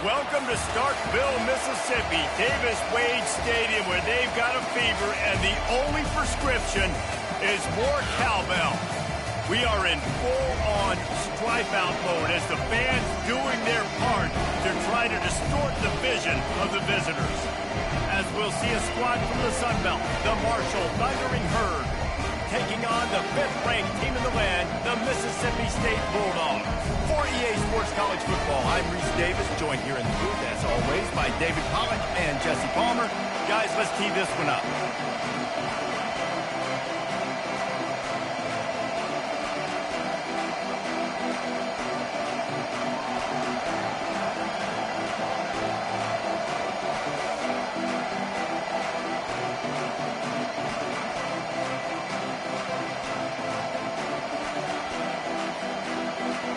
Welcome to Starkville, Mississippi, Davis-Wade Stadium, where they've got a fever, and the only prescription is more cowbell. We are in full-on stripe-out mode as the fans doing their part to try to distort the vision of the visitors. As we'll see a squad from the Sun Belt, the Marshall Thundering Herd, taking on the 5th-ranked team in the land, the Mississippi State Bulldogs. For EA Sports College Football, I'm Reese Davis, joined here in the booth, as always, by David Pollack and Jesse Palmer. Guys, let's tee this one up.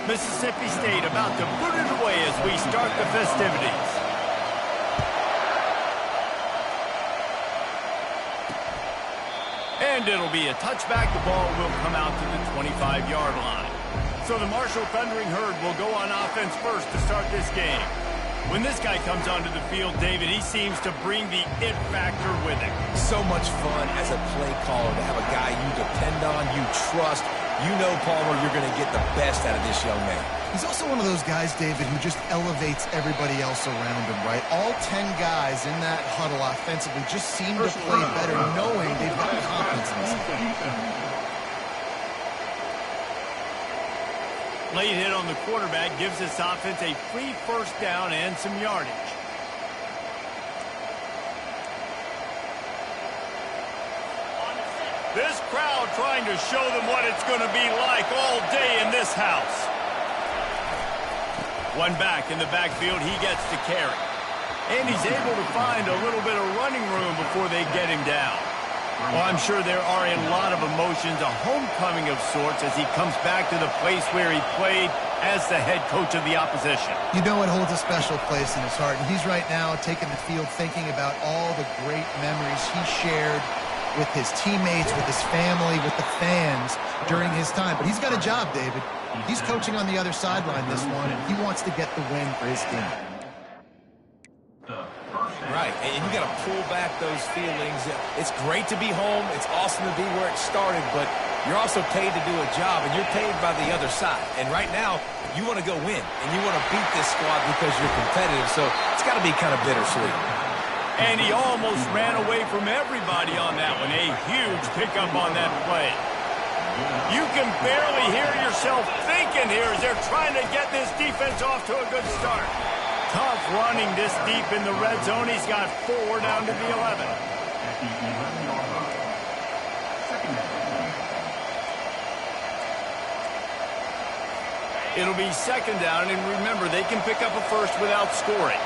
Mississippi State about to put it away as we start the festivities. And it'll be a touchback. The ball will come out to the 25-yard line. So the Marshall Thundering Herd will go on offense first to start this game. When this guy comes onto the field, David, he seems to bring the it factor with him. So much fun as a play caller to have a guy you depend on, you trust. You know, Palmer, you're going to get the best out of this young man. He's also one of those guys, David, who just elevates everybody else around him, right? All 10 guys in that huddle offensively just seem to play better knowing they've got confidence in themselves. Late hit on the quarterback gives this offense a free first down and some yardage. This crowd trying to show them what it's going to be like all day in this house. One back in the backfield, he gets to carry. And he's able to find a little bit of running room before they get him down. Well, I'm sure there are a lot of emotions, a homecoming of sorts as he comes back to the place where he played as the head coach of the opposition. You know it holds a special place in his heart, and he's right now taking the field thinking about all the great memories he shared with his teammates, with his family, with the fans during his time. But he's got a job, David. He's coaching on the other sideline this one, and he wants to get the win for his team. Right, and you got to pull back those feelings. It's great to be home. It's awesome to be where it started, but you're also paid to do a job, and you're paid by the other side. And right now, you want to go win, and you want to beat this squad because you're competitive, so it's got to be kind of bittersweet. And he almost ran away from everybody on that one. A huge pickup on that play. You can barely hear yourself thinking here as they're trying to get this defense off to a good start. Tough running this deep in the red zone. He's got 4 down to the 11. It'll be 2nd down, and remember, they can pick up a first without scoring.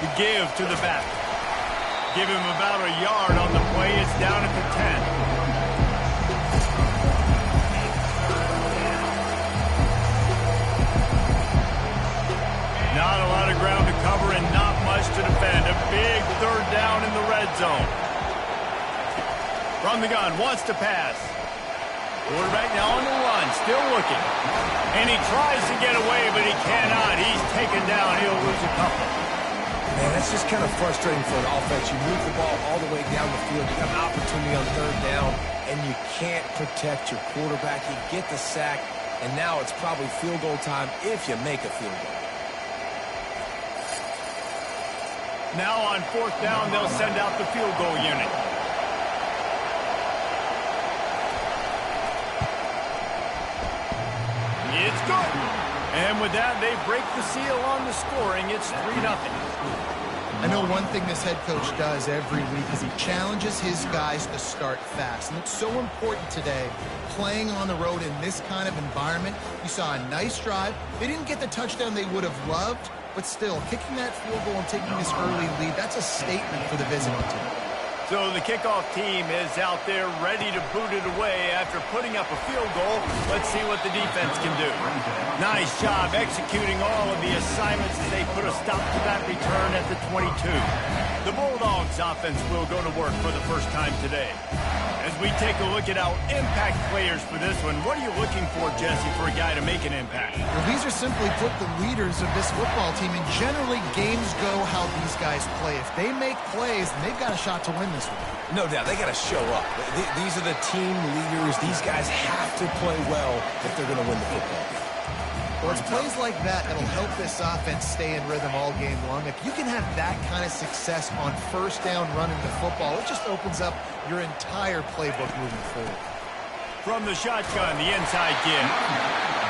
The give to the back. Give him about a yard on the play. It's down at the 10. Not a lot of ground to cover and not much to defend. A big 3rd down in the red zone. From the gun, wants to pass. Quarterback now on the run, still looking. And he tries to get away, but he cannot. He's taken down. He'll lose a couple. Man, that's just kind of frustrating for an offense. You move the ball all the way down the field. You have an opportunity on 3rd down, and you can't protect your quarterback. You get the sack, and now it's probably field goal time if you make a field goal. Now on 4th down, they'll send out the field goal unit. It's good. And with that, they break the seal on the scoring. It's 3-0. I know one thing this head coach does every week is he challenges his guys to start fast. And it's so important today, playing on the road in this kind of environment. You saw a nice drive. They didn't get the touchdown they would have loved, but still, kicking that field goal and taking this early lead, that's a statement for the visiting team. So the kickoff team is out there ready to boot it away after putting up a field goal. Let's see what the defense can do. Nice job executing all of the assignments as they put a stop to that return at the 22. The Bulldogs offense will go to work for the first time today. As we take a look at our impact players for this one, what are you looking for, Jesse, for a guy to make an impact? Well, these are simply put the leaders of this football team, and generally games go how these guys play. If they make plays, then they've got a shot to win this one. No doubt, they got to show up. These are the team leaders. These guys have to play well if they're going to win the football game. Well, it's plays like that that'll help this offense stay in rhythm all game long. If you can have that kind of success on first down running the football, it just opens up your entire playbook moving forward. From the shotgun, the inside give.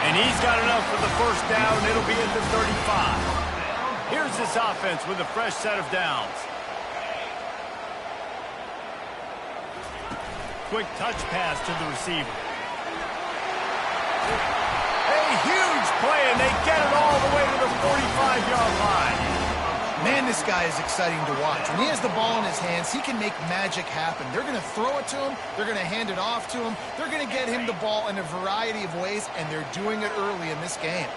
And he's got enough for the first down. It'll be at the 35. Here's this offense with a fresh set of downs. Quick touch pass to the receiver. A huge play, and they get it all the way to the 45-yard line. Man, this guy is exciting to watch. When he has the ball in his hands, he can make magic happen. They're going to throw it to him. They're going to hand it off to him. They're going to get him the ball in a variety of ways, and they're doing it early in this game.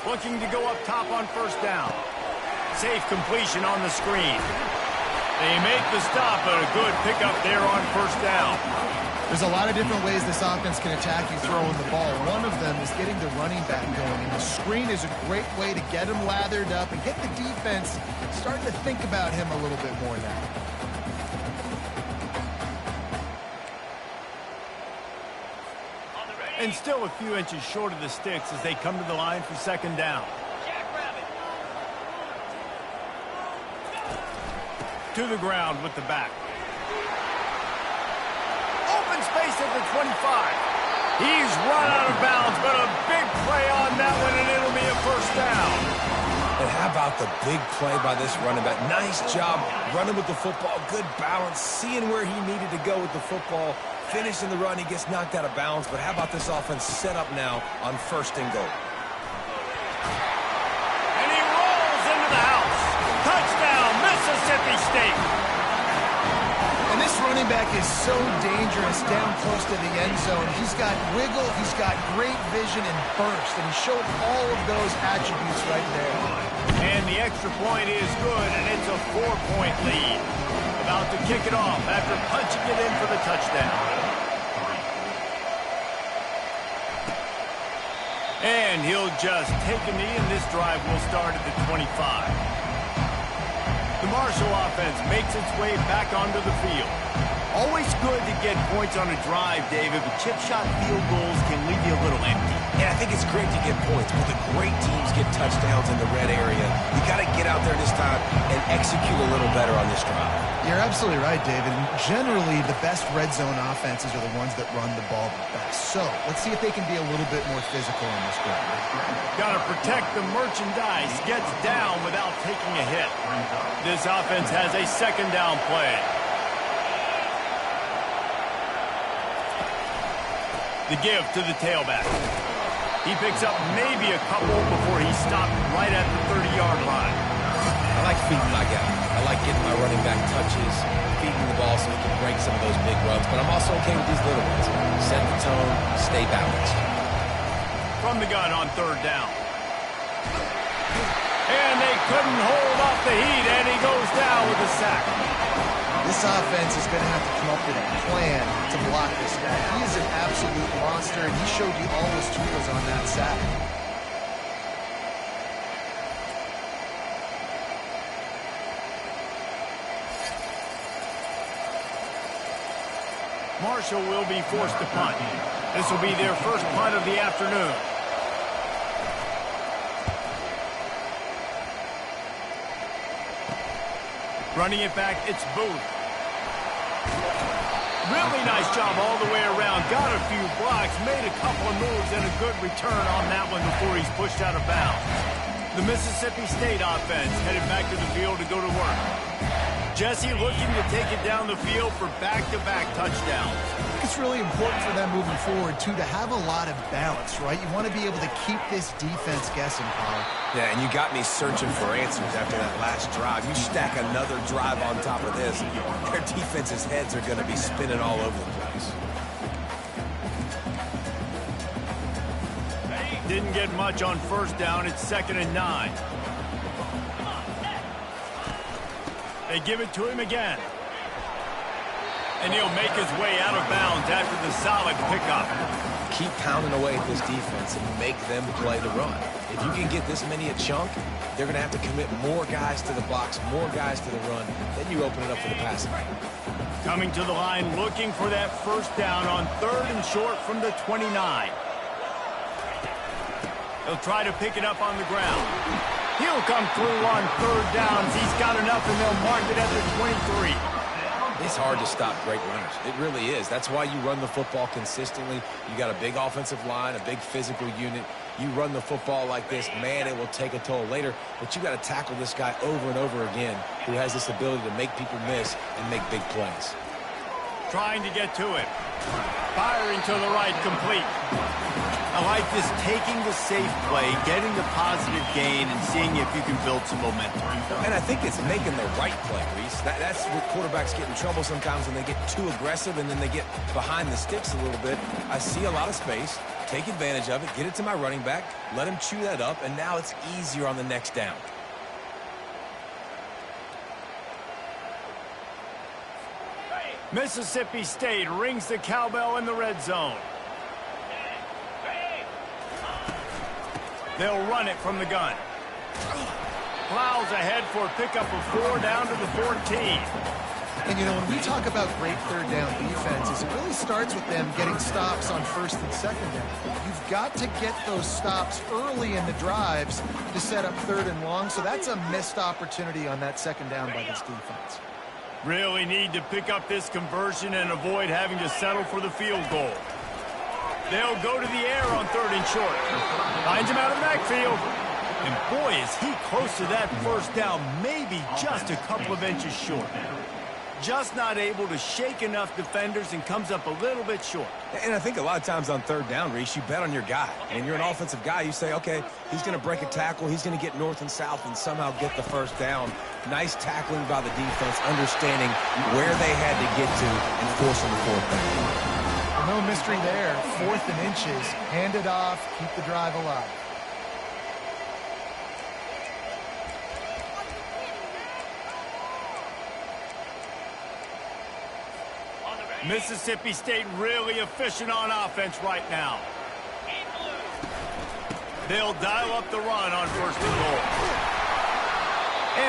Looking to go up top on first down. Safe completion on the screen. They make the stop, but a good pickup there on first down. There's a lot of different ways this offense can attack you throwing the ball. One of them is getting the running back going, and the screen is a great way to get him lathered up and get the defense starting to think about him a little bit more now. And still a few inches short of the sticks as they come to the line for second down. To the ground with the back. Open space at the 25. He's run out of bounds, but a big play on that one, and it'll be a first down. And how about the big play by this running back? Nice job running with the football. Good balance, seeing where he needed to go with the football. Finishing the run, he gets knocked out of bounds. But how about this offense set up now on first and goal? And he rolls into the house. Touchdown, Mississippi State. And this running back is so dangerous down close to the end zone. He's got wiggle, he's got great vision and burst, and he showed all of those attributes right there. And the extra point is good, and it's a 4-point lead. About to kick it off after punching it in for the touchdown. And he'll just take a knee, and this drive will start at the 25. The Marshall offense makes its way back onto the field. Always good to get points on a drive, David, but chip shot field goals can leave you a little empty. Yeah, I think it's great to get points, but the great teams get touchdowns in the red area. You got to get out there this time and execute a little better on this drive. You're absolutely right, David. And generally, the best red zone offenses are the ones that run the ball the best. So let's see if they can be a little bit more physical on this drive. Got to protect the merchandise. Gets down without taking a hit. This offense has a second down play. The give to the tailback. He picks up maybe a couple before he's stopped right at the 30-yard line. I like feeding my guy. I like getting my running back touches, feeding the ball so he can break some of those big runs, but I'm also okay with these little ones. Set the tone, stay balanced. From the gun on third down. And they couldn't hold off the heat, and he goes down with a sack. This offense is going to have to come up with a plan to block this guy. He is an absolute monster, and he showed you all his tools on that sack. Marshall will be forced to punt. This will be their first punt of the afternoon. Running it back, it's Booth. Really nice job all the way around. Got a few blocks, made a couple of moves, and a good return on that one before he's pushed out of bounds. The Mississippi State offense headed back to the field to go to work. Jesse looking to take it down the field for back-to-back touchdowns. I think it's really important for them moving forward, too, to have a lot of balance, right? You want to be able to keep this defense guessing, Paul. Yeah, and you got me searching for answers after that last drive. You stack another drive on top of this, their defense's heads are going to be spinning all over the place. Didn't get much on first down. It's 2nd and 9. They give it to him again. And he'll make his way out of bounds after the solid pickup. Keep pounding away at this defense and make them play the run. If you can get this many a chunk, they're going to have to commit more guys to the box, more guys to the run. Then you open it up for the passing. Coming to the line, looking for that first down on 3rd and short from the 29. He'll try to pick it up on the ground. He'll come through on 3rd downs. He's got enough, and they'll mark it at the 23. It's hard to stop great runners. It really is. That's why you run the football consistently. You got a big offensive line, a big physical unit. You run the football like this, man, it will take a toll later. But you got to tackle this guy over and over again who has this ability to make people miss and make big plays. Trying to get to it. Firing to the right, complete. I like this, taking the safe play, getting the positive gain, and seeing if you can build some momentum. And I think it's making the right play, Reese. That's where quarterbacks get in trouble sometimes when they get too aggressive and then they get behind the sticks a little bit. I see a lot of space, take advantage of it, get it to my running back, let him chew that up, and now it's easier on the next down. Mississippi State rings the cowbell in the red zone. They'll run it from the gun. Plows ahead for a pickup of 4 down to the 14. And, you know, when we talk about great 3rd down defenses, it really starts with them getting stops on 1st and 2nd down. You've got to get those stops early in the drives to set up 3rd and long, so that's a missed opportunity on that 2nd down by this defense. Really need to pick up this conversion and avoid having to settle for the field goal. They'll go to the air on 3rd and short. Finds him out of the backfield. And boy, is he close to that first down, maybe just a couple of inches short. Just not able to shake enough defenders and comes up a little bit short. And I think a lot of times on 3rd down, Reese, you bet on your guy. And you're an offensive guy, you say, okay, he's going to break a tackle, he's going to get north and south and somehow get the first down. Nice tackling by the defense, understanding where they had to get to and forcing the 4th down. No mystery there. 4th and inches. Hand it off. Keep the drive alive. Mississippi State really efficient on offense right now. They'll dial up the run on 1st and goal.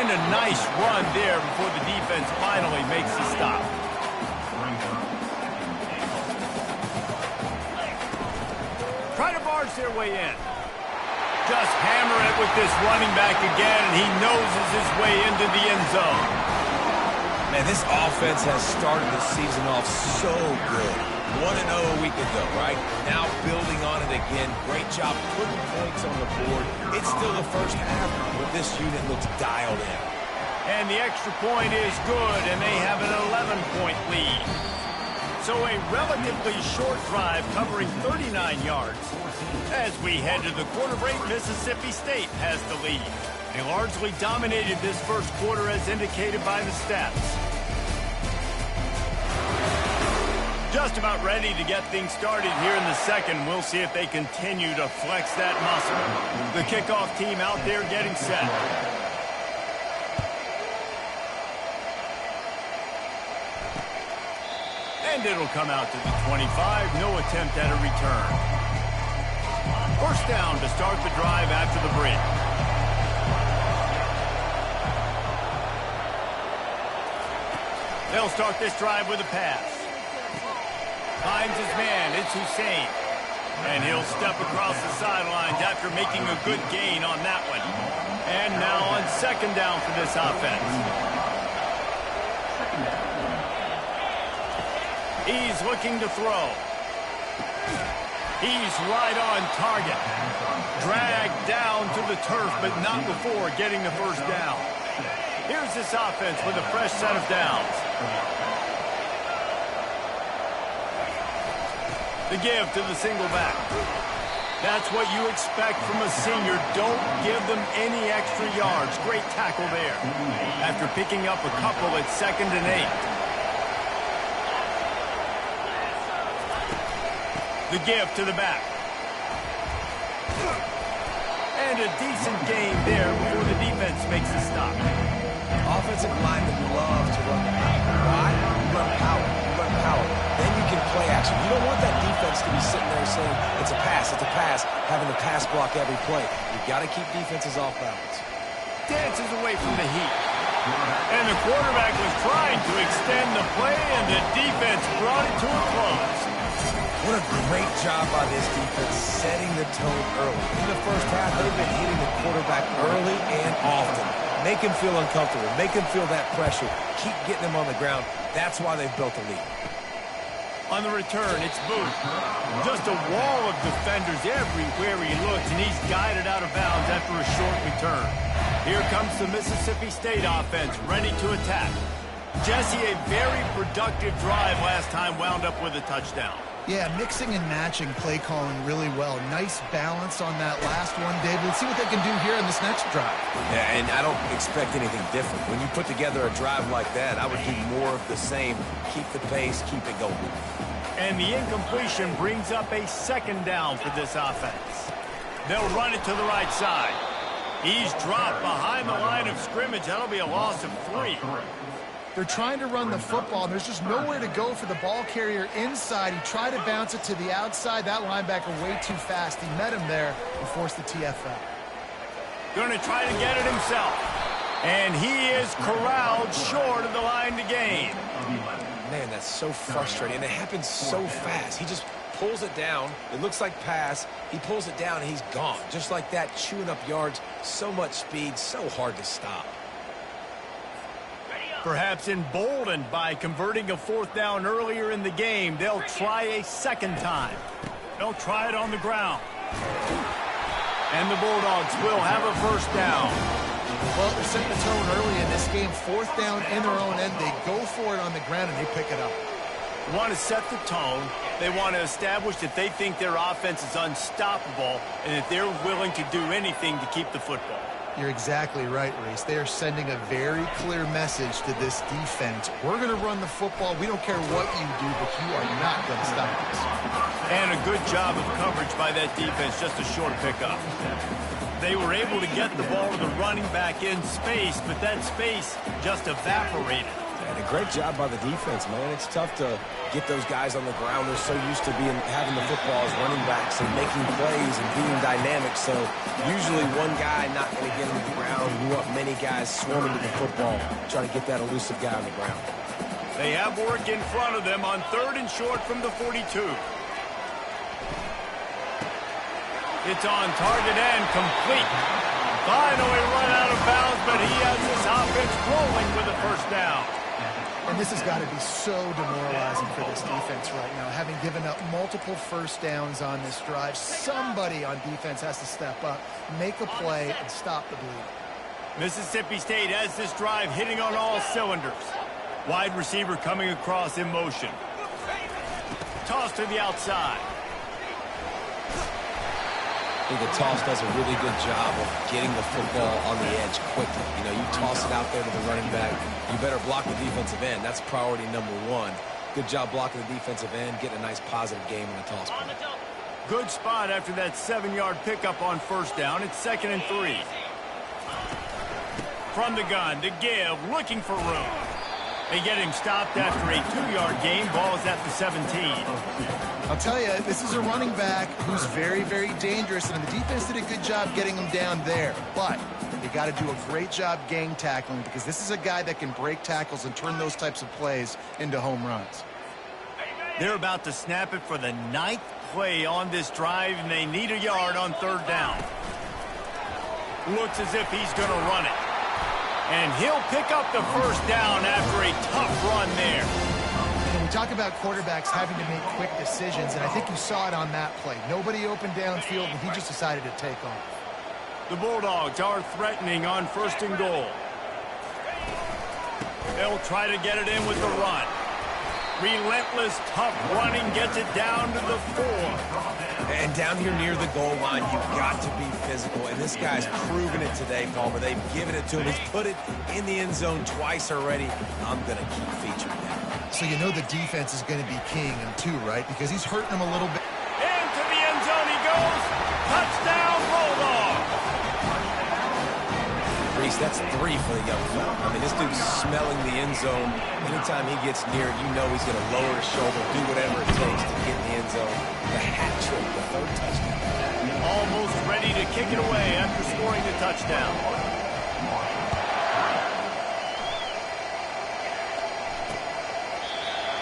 And a nice run there before the defense finally makes the stop. Try to barge their way in. Just hammer it with this running back again, and he noses his way into the end zone. Man, this offense has started the season off so good. 1-0 a week ago, right? Now building on it again. Great job putting points on the board. It's still the first half, but this unit looks dialed in. And the extra point is good, and they have an 11-point lead. So a relatively short drive covering 39 yards. As we head to the quarter break, Mississippi State has the lead. They largely dominated this first quarter as indicated by the stats. Just about ready to get things started here in the second. We'll see if they continue to flex that muscle. The kickoff team out there getting set. And it'll come out to the 25. No attempt at a return. First down to start the drive after the break. They'll start this drive with a pass. Finds his man. It's Hussein. And he'll step across the sidelines after making a good gain on that one. And now on 2nd down for this offense. He's looking to throw. He's right on target. Dragged down to the turf, but not before getting the first down. Here's this offense with a fresh set of downs. The give to the single back. That's what you expect from a senior. Don't give them any extra yards. Great tackle there. After picking up a couple at 2nd and 8. The give to the back. And a decent gain there before the defense makes a stop. offensive linemen love to run the power. Why? You run power. You run power. Then you can play action. You don't want that defense to be sitting there saying, it's a pass, having to pass block every play. You've got to keep defenses off balance. Dances away from the heat. And the quarterback was trying to extend the play, and the defense brought it to a close. What a great job by this defense setting the tone early. In the first half, they've been hitting the quarterback early and often. Make him feel uncomfortable. Make him feel that pressure. Keep getting him on the ground. That's why they've built a lead. On the return, it's Booth. Just a wall of defenders everywhere he looks, and he's guided out of bounds after a short return. Here comes the Mississippi State offense, ready to attack. Jesse, a very productive drive last time, wound up with a touchdown. Yeah, mixing and matching play calling really well. Nice balance on that last one, David. Let's see what they can do here in this next drive. Yeah, and I don't expect anything different. When you put together a drive like that, I would do more of the same. Keep the pace, keep it going. And the incompletion brings up a second down for this offense. They'll run it to the right side. He's dropped behind the line of scrimmage. That'll be a loss of 3. They're trying to run the football, and there's just nowhere to go for the ball carrier inside. He tried to bounce it to the outside. That linebacker way too fast. He met him there and forced the TFL. Going to try to get it himself. And he is corralled short of the line to gain. Man, that's so frustrating, and it happens so fast. He just pulls it down. It looks like pass. He pulls it down, and he's gone. Just like that, chewing up yards. So much speed, so hard to stop. Perhaps emboldened by converting a 4th down earlier in the game, they'll try a second time. They'll try it on the ground. And the Bulldogs will have a first down. Well, they're setting the tone early in this game. 4th down in their own end. They go for it on the ground, and they pick it up. They want to set the tone. They want to establish that they think their offense is unstoppable and that they're willing to do anything to keep the football. You're exactly right, Reese. They are sending a very clear message to this defense. We're going to run the football. We don't care what you do, but you are not going to stop us. And a good job of coverage by that defense, just a short pickup. They were able to get the ball to the running back in space, but that space just evaporated. And a great job by the defense, man. It's tough to get those guys on the ground. They're so used to having the football as running backs and making plays and being dynamic. So usually one guy not going to get him to the ground. You want many guys swarming to the football, try to get that elusive guy on the ground. They have work in front of them on 3rd and short from the 42. It's on target and complete. Finally run out of bounds, but he has this offense rolling with a first down. And this has got to be so demoralizing for this defense right now. Having given up multiple first downs on this drive, somebody on defense has to step up, make a play, and stop the bleed. Mississippi State has this drive hitting on all cylinders. Wide receiver coming across in motion. Toss to the outside. I think the toss does a really good job of getting the football on the edge quickly. You know, you toss it out there to the running back. You better block the defensive end. That's priority number 1. Good job blocking the defensive end, getting a nice positive game in the toss play. Good spot after that 7-yard pickup on first down. It's 2nd and 3. From the gun to give, looking for room. They get him stopped after a 2-yard gain. Ball is at the 17. I'll tell you, this is a running back who's very, very dangerous, and the defense did a good job getting him down there. But you got to do a great job gang tackling, because this is a guy that can break tackles and turn those types of plays into home runs. They're about to snap it for the 9th play on this drive, and they need a yard on 3rd down. Looks as if he's going to run it. And he'll pick up the first down after a tough run there. And we talk about quarterbacks having to make quick decisions, and I think you saw it on that play. Nobody opened downfield, and he just decided to take off. The Bulldogs are threatening on 1st and goal. They'll try to get it in with the run. Relentless, tough running gets it down to the 4. And down here near the goal line, you've got to be physical. And this guy's proven it today, Palmer. They've given it to him. He's put it in the end zone twice already. I'm going to keep featuring that. So you know the defense is going to be keying him too, right? Because he's hurting him a little bit. Into the end zone he goes. Touchdown, Bulldogs. Reese, that's 3 for the young fella. I mean, this dude's smelling the end zone. Anytime he gets near it, you know he's going to lower his shoulder, do whatever it takes to get in the end zone. The hat trick, the 3rd touchdown. Almost ready to kick it away after scoring the touchdown.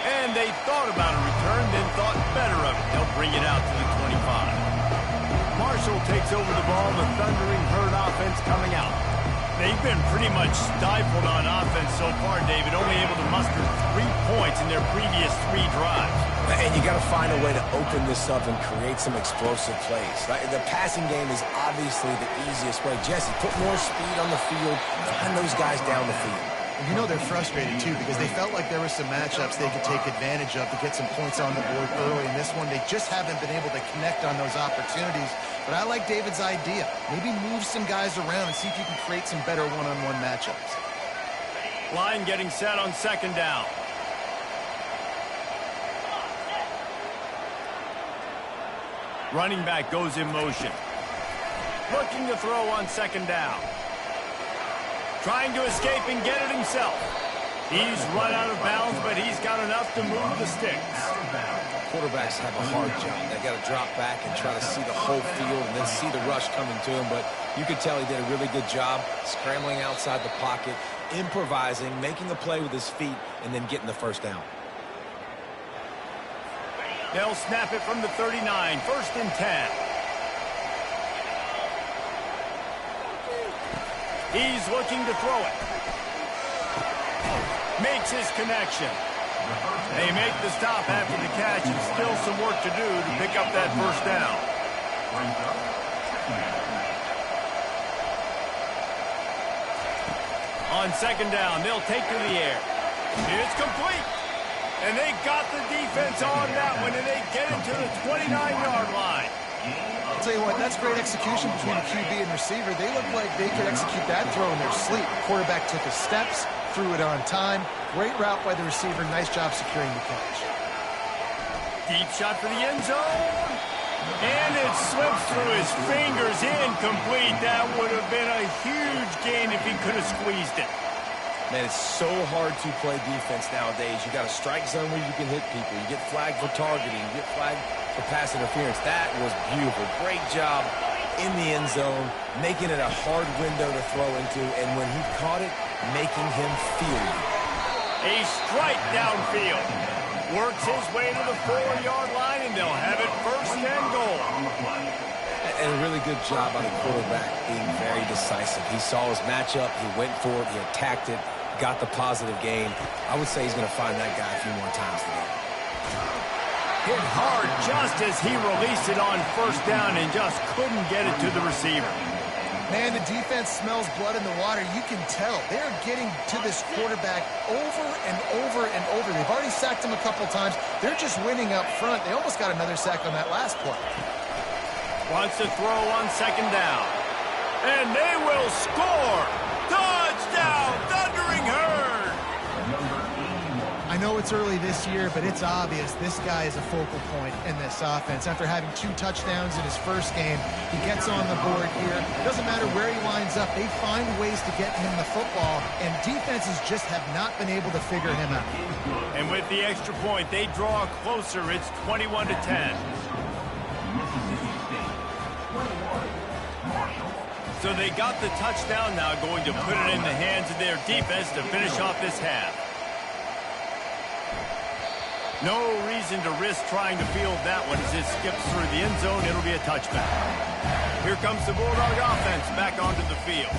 And they thought about a return, then thought better of it. They'll bring it out to the 25. Marshall takes over the ball, the Thundering Herd offense coming out. They've been pretty much stifled on offense so far, David, only able to muster 3 points in their previous 3 drives. And you got to find a way to open this up and create some explosive plays. Right? The passing game is obviously the easiest way. Jesse, put more speed on the field, find those guys down the field. You know they're frustrated, too, because they felt like there were some matchups they could take advantage of to get some points on the board early. In this one, they just haven't been able to connect on those opportunities. But I like David's idea. Maybe move some guys around and see if you can create some better one-on-one matchups. Line getting set on 2nd down. Running back goes in motion. Looking to throw on 2nd down. Trying to escape and get it himself. He's run out of bounds, but he's got enough to move the sticks. Quarterbacks have a hard job. They got to drop back and try to see the whole field and then see the rush coming to him. But you could tell he did a really good job scrambling outside the pocket, improvising, making a play with his feet, and then getting the 1st down. They'll snap it from the 39, 1st and 10. He's looking to throw it. Makes his connection. They make the stop after the catch, and still some work to do to pick up that 1st down. On 2nd down, they'll take to the air. It's complete. And they got the defense on that one, and they get it to the 29-yard line. I'll tell you what, that's great execution between the QB and receiver. They look like they could execute that throw in their sleep. The quarterback took his steps, threw it on time. Great route by the receiver. Nice job securing the catch. Deep shot for the end zone. And it slips through his fingers, incomplete. That would have been a huge gain if he could have squeezed it. Man, it's so hard to play defense nowadays. You got a strike zone where you can hit people. You get flagged for targeting. You get flagged for pass interference. That was beautiful. Great job in the end zone, making it a hard window to throw into, and when he caught it, making him feel it. A strike downfield. Works his way to the 4-yard line, and they'll have it 1st and goal. And a really good job by the quarterback being very decisive. He saw his matchup, he went for it, he attacked it, got the positive gain. I would say he's going to find that guy a few more times today. Hit hard just as he released it on 1st down and just couldn't get it to the receiver. Man, the defense smells blood in the water. You can tell. They're getting to this quarterback over and over and over. They've already sacked him a couple times. They're just winning up front. They almost got another sack on that last play. Wants to throw on 2nd down. And they will score! Touchdown, Thundering Herd! I know it's early this year, but it's obvious this guy is a focal point in this offense. After having 2 touchdowns in his first game, he gets on the board here. It doesn't matter where he lines up. They find ways to get him the football, and defenses just have not been able to figure him out. And with the extra point, they draw closer. It's 21-10. So they got the touchdown now, going to put it in the hands of their defense to finish off this half. No reason to risk trying to field that one as it skips through the end zone. It'll be a touchback. Here comes the Bulldog offense back onto the field.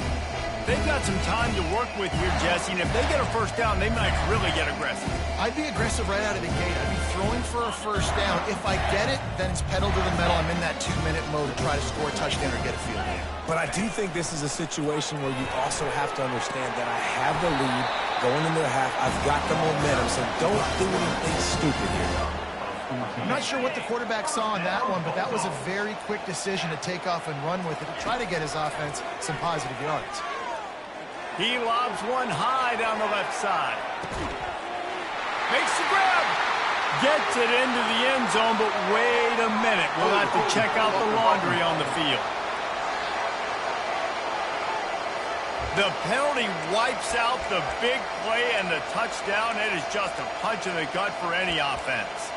They've got some time to work with here, Jesse, and if they get a 1st down, they might really get aggressive. I'd be aggressive right out of the gate. I'd be throwing for a 1st down. If I get it, then it's pedal to the metal. I'm in that 2-minute mode to try to score a touchdown or get a field goal. But I do think this is a situation where you also have to understand that I have the lead going into the half. I've got the momentum, so don't do anything stupid here. I'm not sure what the quarterback saw on that one, but that was a very quick decision to take off and run with it to try to get his offense some positive yards. He lobs one high down the left side. Makes the grab. Gets it into the end zone, but wait a minute. We'll have to check out the laundry on the field. The penalty wipes out the big play and the touchdown. It is just a punch in the gut for any offense.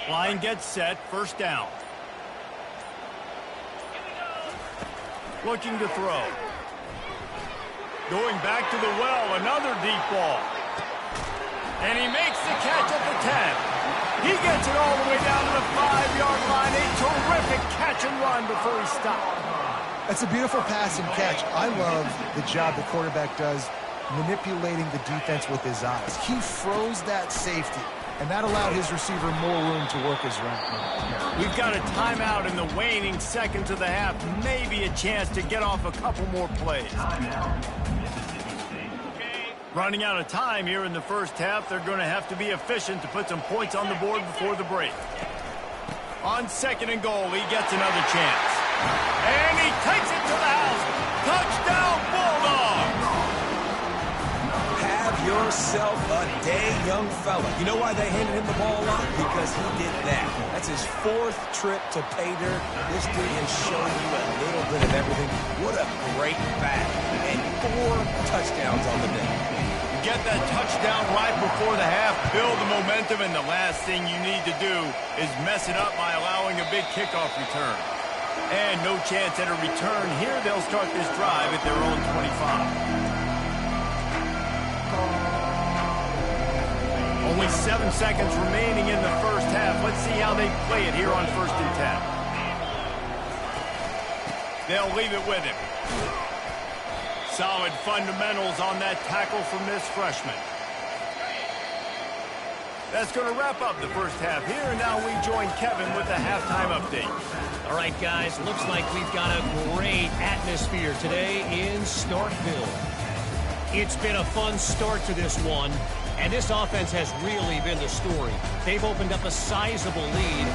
Line gets set, first down. Looking to throw. Going back to the well, another deep ball. And he makes the catch at the 10. He gets it all the way down to the 5-yard line. A terrific catch and run before he stopped. That's a beautiful pass and catch. I love the job the quarterback does manipulating the defense with his eyes. He froze that safety, and that allowed his receiver more room to work his route. We've got a timeout in the waning seconds of the half. Maybe a chance to get off a couple more plays. Running out of time here in the first half. They're going to have to be efficient to put some points on the board before the break. On second and goal, he gets another chance. And he takes it to the house. Touchdown, Bulldogs! Have yourself a day, young fella. You know why they handed him the ball a lot? Because he did that. That's his 4th trip to pay dirt. This dude can show you a little bit of everything. What a great back. And 4 touchdowns on the day. Get that touchdown right before the half, build the momentum, and the last thing you need to do is mess it up by allowing a big kickoff return. And no chance at a return here. They'll start this drive at their own 25. Only 7 seconds remaining in the first half. Let's see how they play it here on 1st and 10. They'll leave it with him. Solid fundamentals on that tackle from this freshman. That's going to wrap up the first half here, and now we join Kevin with the halftime update. All right, guys, looks like we've got a great atmosphere today in Starkville. It's been a fun start to this one, and this offense has really been the story. They've opened up a sizable lead.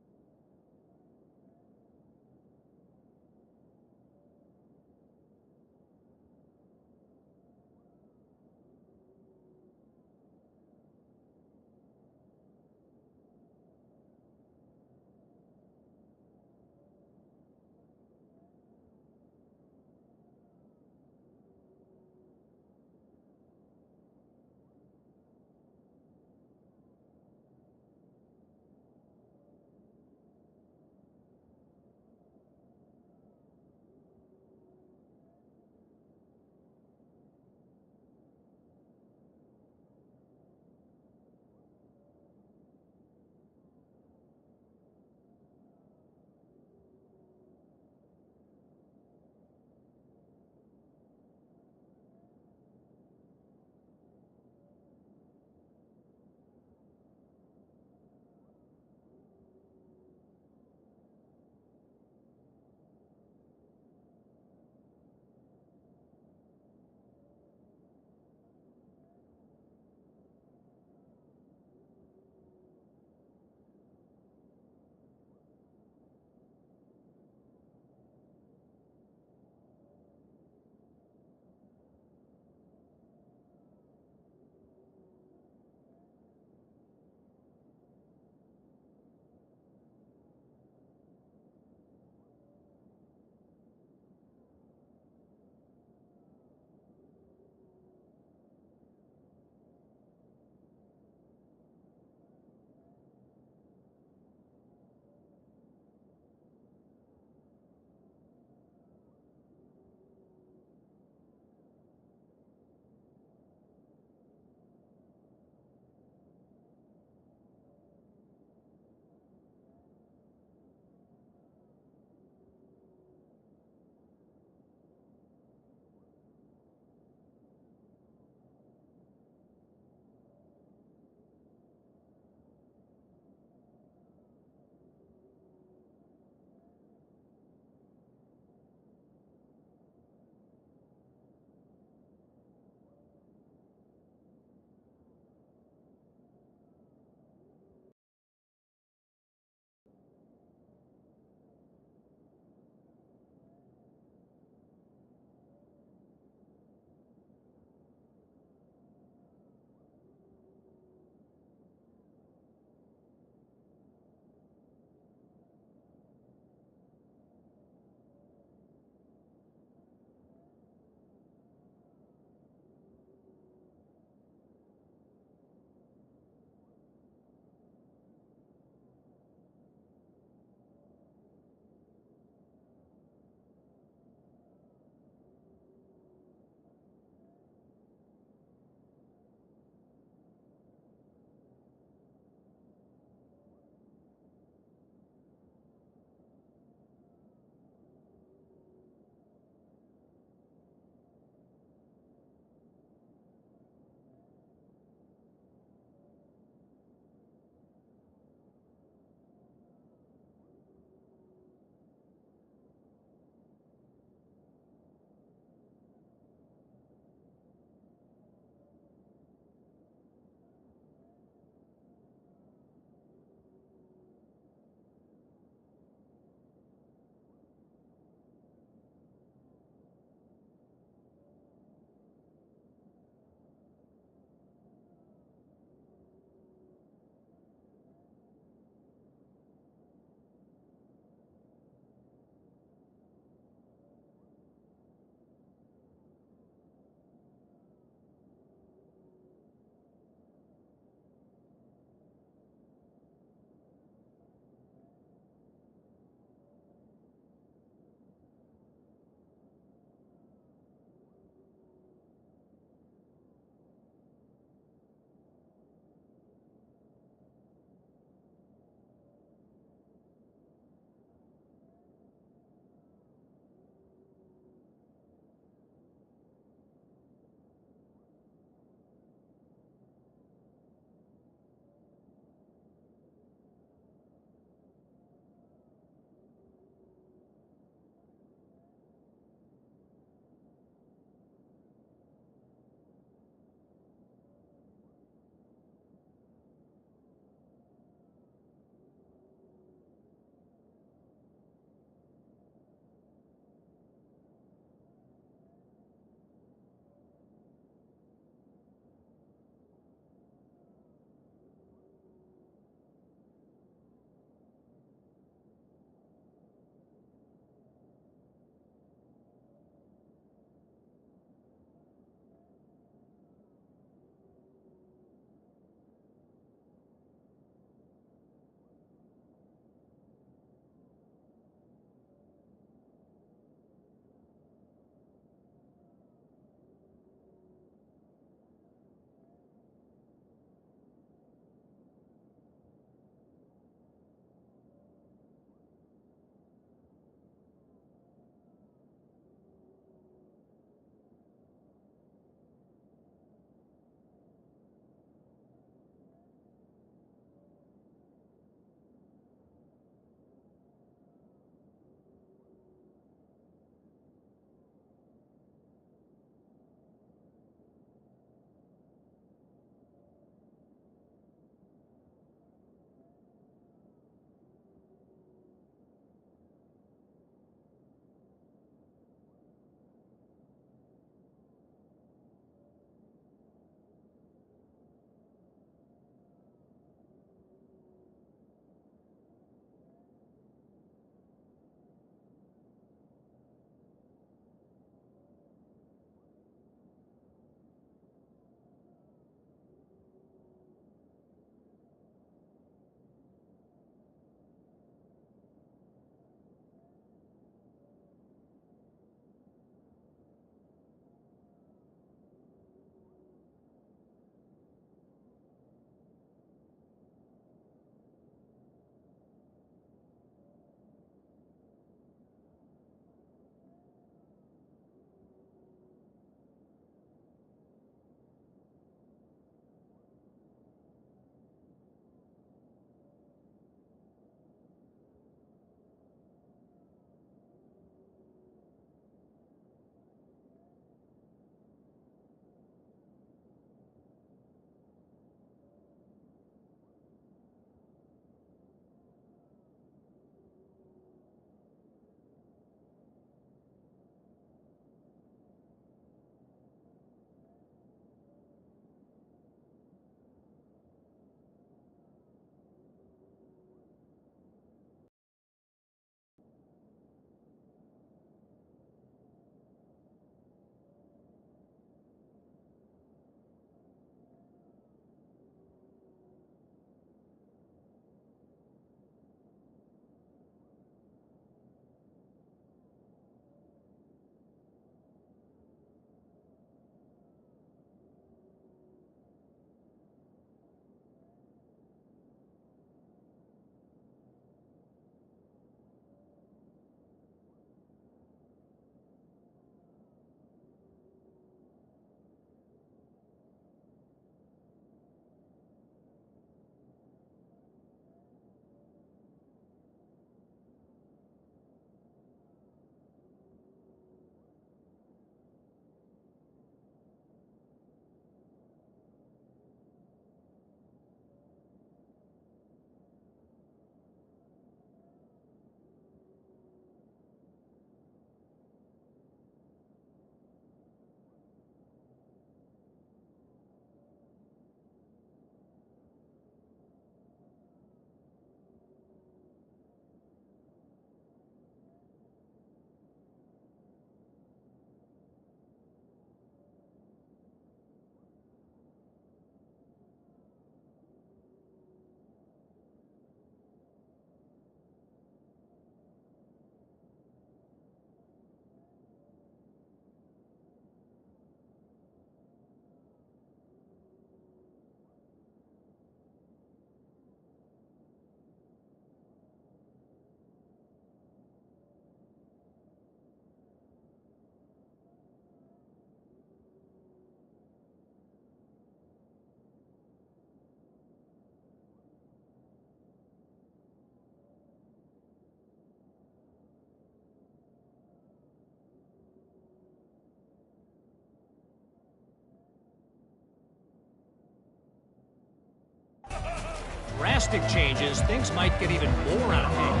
stylistic changes, things might get even more out of hand.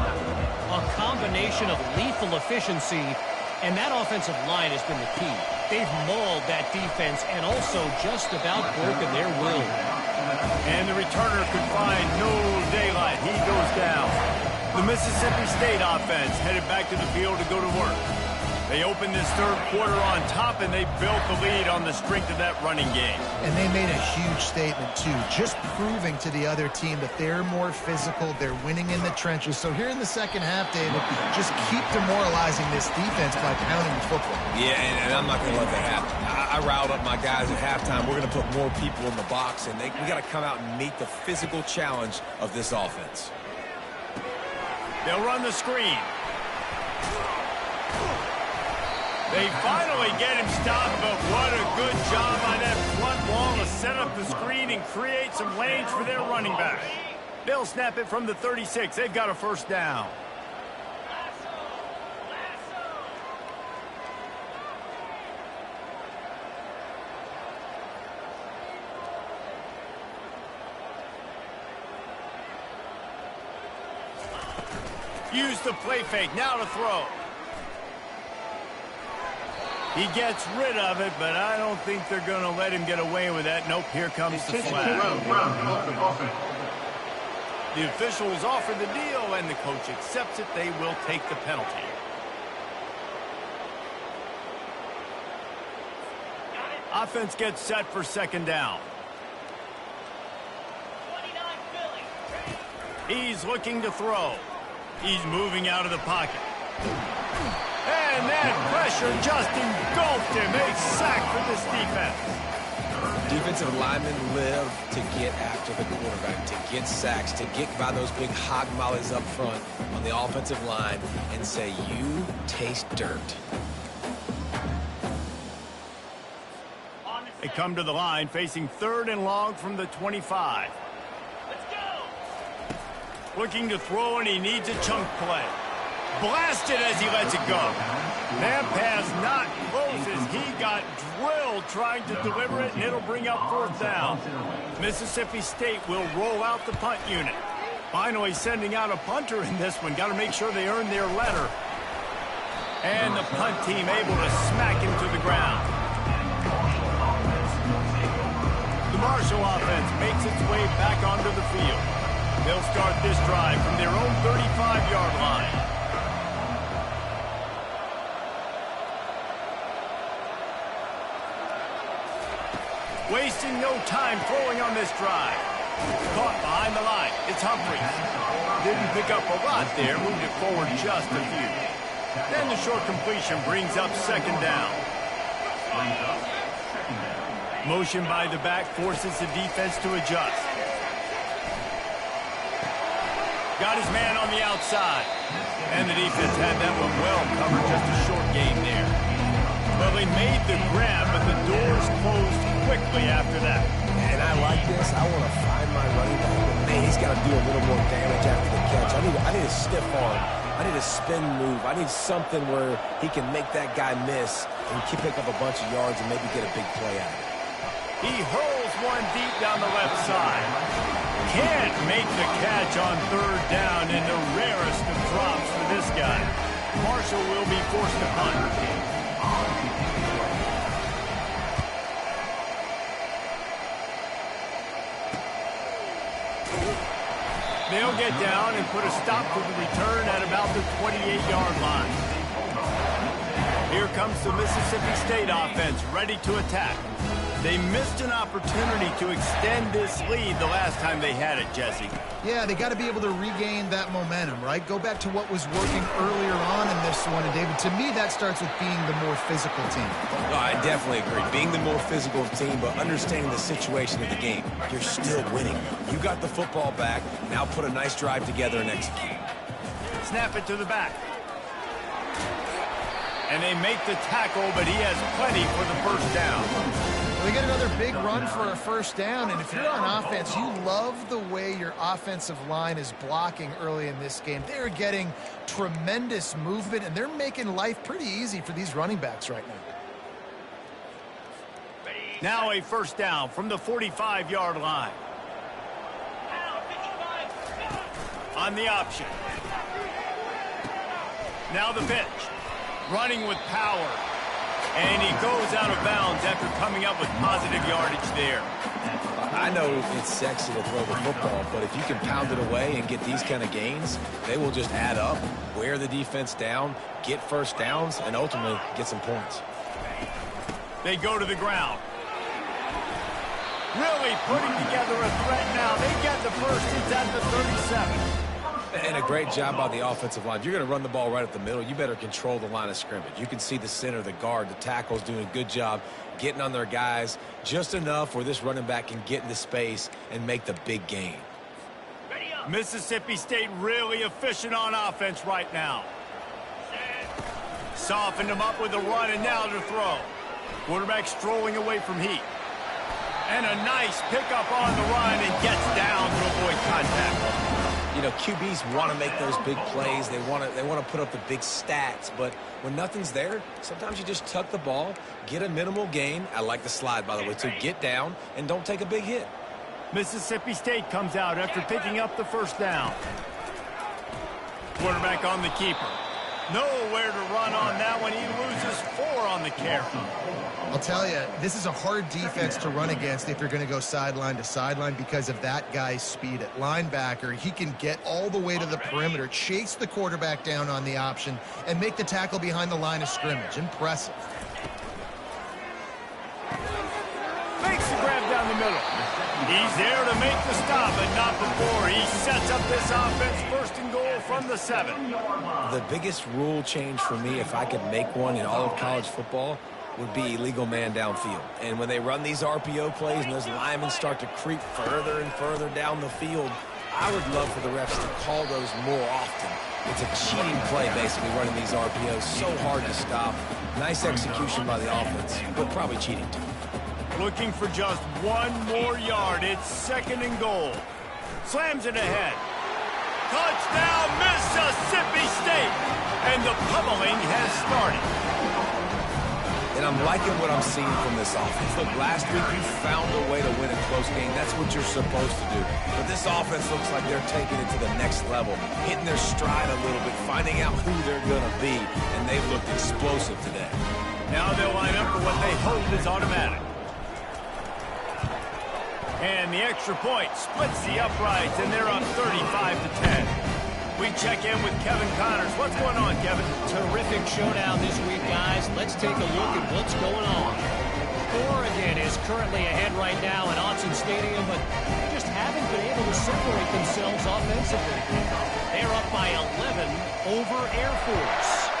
A combination of lethal efficiency, and that offensive line has been the key. They've mauled that defense and also just about broken their will. And the returner could find no daylight. He goes down. The Mississippi State offense headed back to the field to go to work. They opened this third quarter on top, and they built the lead on the strength of that running game. And they made a huge statement, too, just proving to the other team that they're more physical, they're winning in the trenches. So here in the second half, David, just keep demoralizing this defense by pounding the football. Yeah, and I'm not going to let that happen. I riled up my guys at halftime. We're going to put more people in the box, and we got to come out and meet the physical challenge of this offense. They'll run the screen. They finally get him stopped, but what a good job by that front wall to set up the screen and create some lanes for their running back. They'll snap it from the 36. They've got a first down. Use the play fake. Now to throw. He gets rid of it, but I don't think they're going to let him get away with that. Nope, here comes the flag. The officials offer the deal, and the coach accepts it. They will take the penalty. Offense gets set for second down. He's looking to throw. He's moving out of the pocket. And that pressure just engulfed him. A sack for this defense. Defensive linemen live to get after the quarterback, to get sacks, to get by those big hog mollies up front on the offensive line and say, you taste dirt. They come to the line facing third and long from the 25. Looking to throw, and he needs a chunk play. Blasted as he lets it go. That pass not close as he got drilled trying to deliver it, and it'll bring up fourth down. Mississippi State will roll out the punt unit. Finally sending out a punter in this one. Got to make sure they earn their letter. And the punt team able to smack him to the ground. The Marshall offense makes its way back onto the field. They'll start this drive from their own 35-yard line. Wasting no time throwing on this drive. Caught behind the line. It's Humphries. Didn't pick up a lot there. Moved it forward just a few. Then the short completion brings up second down. Motion by the back forces the defense to adjust. Got his man on the outside. And the defense had that one well covered. Just a short game there. Well, they made the grab, but the doors closed quickly after that. And I like this. I want to find my running back. But man, he's got to do a little more damage after the catch. I need a stiff arm. I need a spin move. I need something where he can make that guy miss and pick up a bunch of yards and maybe get a big play out of it. He hurls one deep down the left side. Can't make the catch on third down in the rarest of drops for this guy. Marshall will be forced to punt. They'll get down and put a stop to the return at about the 28-yard line. Here comes the Mississippi State offense ready to attack. They missed an opportunity to extend this lead the last time they had it, Jesse. Yeah, they got to be able to regain that momentum, right? Go back to what was working earlier on in this one. And, David, to me, that starts with being the more physical team. No, I definitely agree. Being the more physical team, but understanding the situation of the game. You're still winning. You got the football back. Now put a nice drive together and execute. Snap it to the back. And they make the tackle, but he has plenty for the first down. We get another big run for a first down, and if you're on offense, you love the way your offensive line is blocking early in this game. They're getting tremendous movement, and they're making life pretty easy for these running backs right now. Now a first down from the 45-yard line. on the option. Now the pitch. Running with power. And he goes out of bounds after coming up with positive yardage there. I know it's sexy to throw the football, but if you can pound it away and get these kind of gains, they will just add up, wear the defense down, get first downs, and ultimately get some points. They go to the ground. Really putting together a threat now. They get the first. It's at the 37. And a great job by the offensive line. If you're going to run the ball right up the middle, you better control the line of scrimmage. You can see the center, the guard, the tackle's doing a good job getting on their guys just enough where this running back can get into space and make the big gain. Mississippi State really efficient on offense right now. Softened him up with a run, and now to throw. Quarterback strolling away from heat. And a nice pickup on the run, and gets down to avoid contact. You know, QBs want to make those big plays. They want to put up the big stats. But when nothing's there, sometimes you just tuck the ball, get a minimal gain. I like the slide, by the way, too. Get down and don't take a big hit. Mississippi State comes out after picking up the first down. Quarterback on the keeper. Nowhere to run on that one. He loses 4 on the carry. I'll tell you, this is a hard defense to run against if you're going to go sideline to sideline because of that guy's speed. At linebacker, he can get all the way to the perimeter, chase the quarterback down on the option, and make the tackle behind the line of scrimmage. Impressive. Makes the grab down the middle. He's there to make the stop, but not before. He sets up this offense first and goal from the 7. The biggest rule change for me, if I could make one in all of college football, would be illegal man downfield. And when they run these RPO plays and those linemen start to creep further and further down the field, I would love for the refs to call those more often. It's a cheating play, basically, running these RPOs. So hard to stop. Nice execution by the offense, but probably cheating too. Looking for just 1 more yard. It's 2nd and goal. Slams it ahead. Touchdown, Mississippi State! And the pummeling has started. And I'm liking what I'm seeing from this offense. Look, last week you found a way to win a close game. That's what you're supposed to do. But this offense looks like they're taking it to the next level, hitting their stride a little bit, finding out who they're going to be, and they've looked explosive today. Now they'll line up for what they hope is automatic. And the extra point splits the uprights, and they're up 35-10. We check in with Kevin Connors. What's going on, Kevin? Terrific showdown this week, guys. Let's take a look at what's going on. Oregon is currently ahead right now at Autzen Stadium, but they just haven't been able to separate themselves offensively. They're up by 11 over Air Force.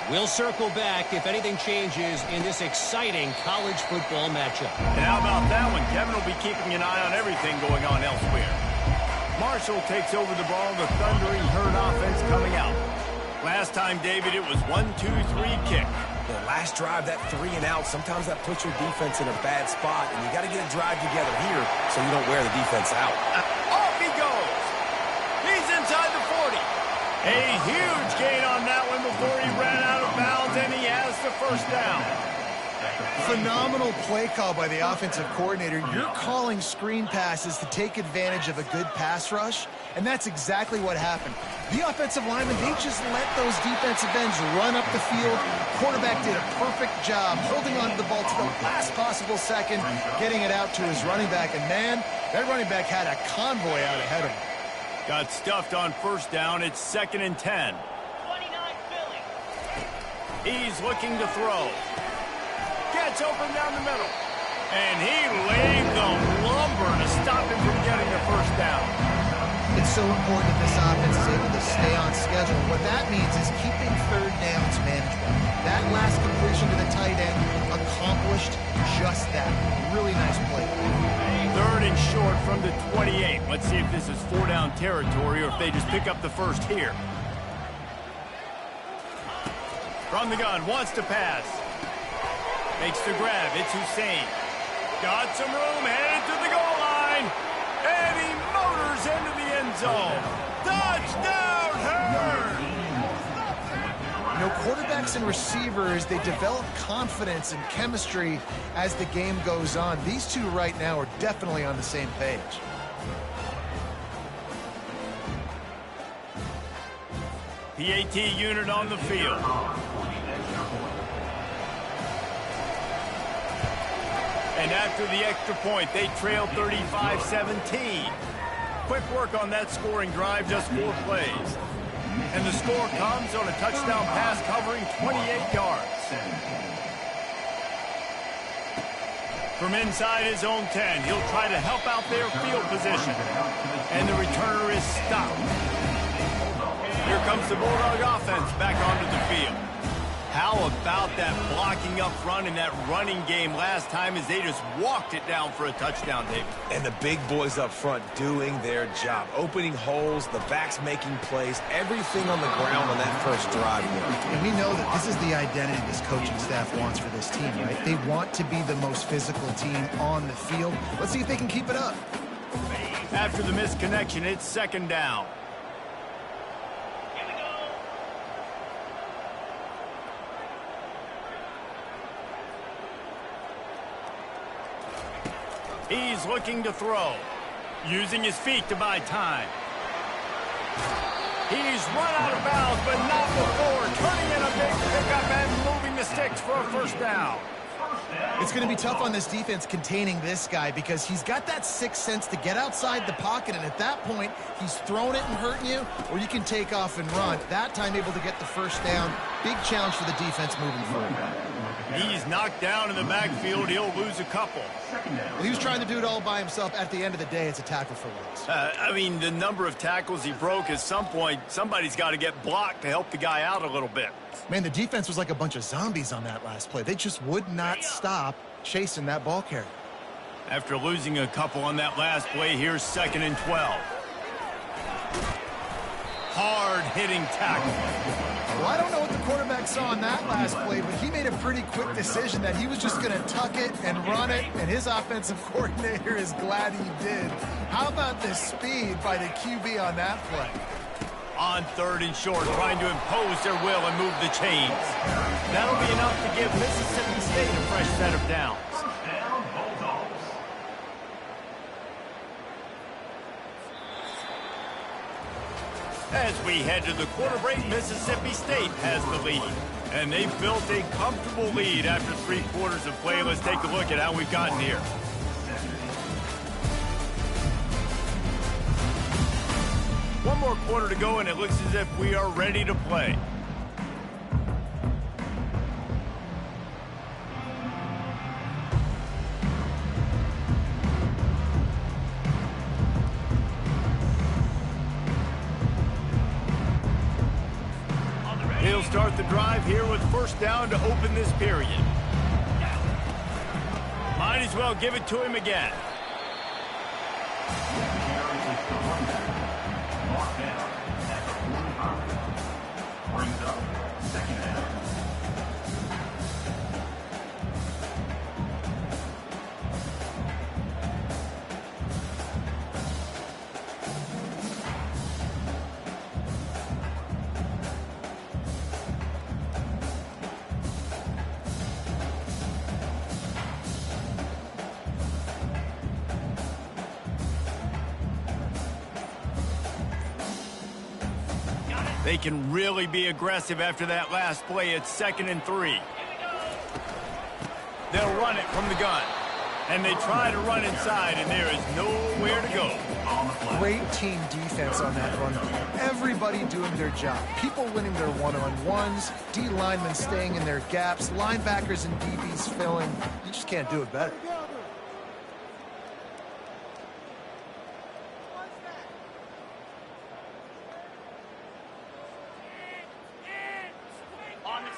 We'll circle back if anything changes in this exciting college football matchup. And how about that one? Kevin will be keeping an eye on everything going on elsewhere. Marshall takes over the ball, the Thundering Herd offense coming out. Last time, David, it was 1-2-3 kick. The last drive, that 3 and out, sometimes that puts your defense in a bad spot, and you got to get a drive together here so you don't wear the defense out. Off he goes. He's inside the 40. A huge gain on that one before he ran out of bounds, and he has the first down. Phenomenal play call by the offensive coordinator. You're calling screen passes to take advantage of a good pass rush, and that's exactly what happened. The offensive linemen, they just let those defensive ends run up the field. Quarterback did a perfect job holding on to the ball to the last possible second, getting it out to his running back, and man, that running back had a convoy out ahead of him. Got stuffed on first down. It's 2nd and 10. 29 Philly. He's looking to throw. Gets open down the middle. And he laid the lumber to stop him from getting the first down. It's so important that this offense is able to stay on schedule. What that means is keeping third downs manageable. That last completion to the tight end accomplished just that. Really nice play. 3rd and short from the 28. Let's see if this is 4-down territory or if they just pick up the first here. From the gun, wants to pass. Makes the grab. It's Hussein. Got some room, headed to the goal line. And he motors into the end zone. Touchdown, Herd! You know, quarterbacks and receivers, they develop confidence and chemistry as the game goes on. These two right now are definitely on the same page. PAT unit on the field. And after the extra point, they trail 35-17. Quick work on that scoring drive, just 4 plays. And the score comes on a touchdown pass covering 28 yards. From inside his own 10, he'll try to help out their field position. And the returner is stopped. Here comes the Bulldog offense back onto the field. How about that blocking up front in that running game last time as they just walked it down for a touchdown, David? And the big boys up front doing their job. Opening holes, the backs making plays, everything on the ground on that first drive. And we know that this is the identity this coaching staff wants for this team, right? They want to be the most physical team on the field. Let's see if they can keep it up. After the missed connection, it's second down. He's looking to throw, using his feet to buy time. He's run out of bounds, but not before turning in a big pickup and moving the sticks for a first down. It's going to be tough on this defense containing this guy because he's got that sixth sense to get outside the pocket, and at that point, he's throwing it and hurting you, or you can take off and run. That time able to get the first down. Big challenge for the defense moving forward. He's knocked down in the backfield. He'll lose a couple. Well, he was trying to do it all by himself. At the end of the day, it's a tackle for loss. I mean, the number of tackles he broke, at some point, somebody's got to get blocked to help the guy out a little bit. Man, the defense was like a bunch of zombies on that last play. They just would not stop chasing that ball carrier. After losing a couple on that last play, here's 2nd and 12. Hard-hitting tackle. Well, I don't know what the quarterback saw on that last play, but he made a pretty quick decision that he was just going to tuck it and run it, and his offensive coordinator is glad he did. How about the speed by the QB on that play? On 3rd and short, trying to impose their will and move the chains. That'll be enough to give Mississippi State a fresh set of downs. As we head to the quarter break, Mississippi State has the lead. And they've built a comfortable lead after 3 quarters of play. Let's take a look at how we've gotten here. One more quarter to go, and it looks as if we are ready to play. He'll start the drive here with first down to open this period. Might as well give it to him again. Brings up 2nd down. They can really be aggressive after that last play. It's 2nd and 3. They'll run it from the gun. And they try to run inside, and there is nowhere to go. Great team defense on that run. Everybody doing their job. People winning their one-on-ones, D linemen staying in their gaps, linebackers and DBs filling. You just can't do it better.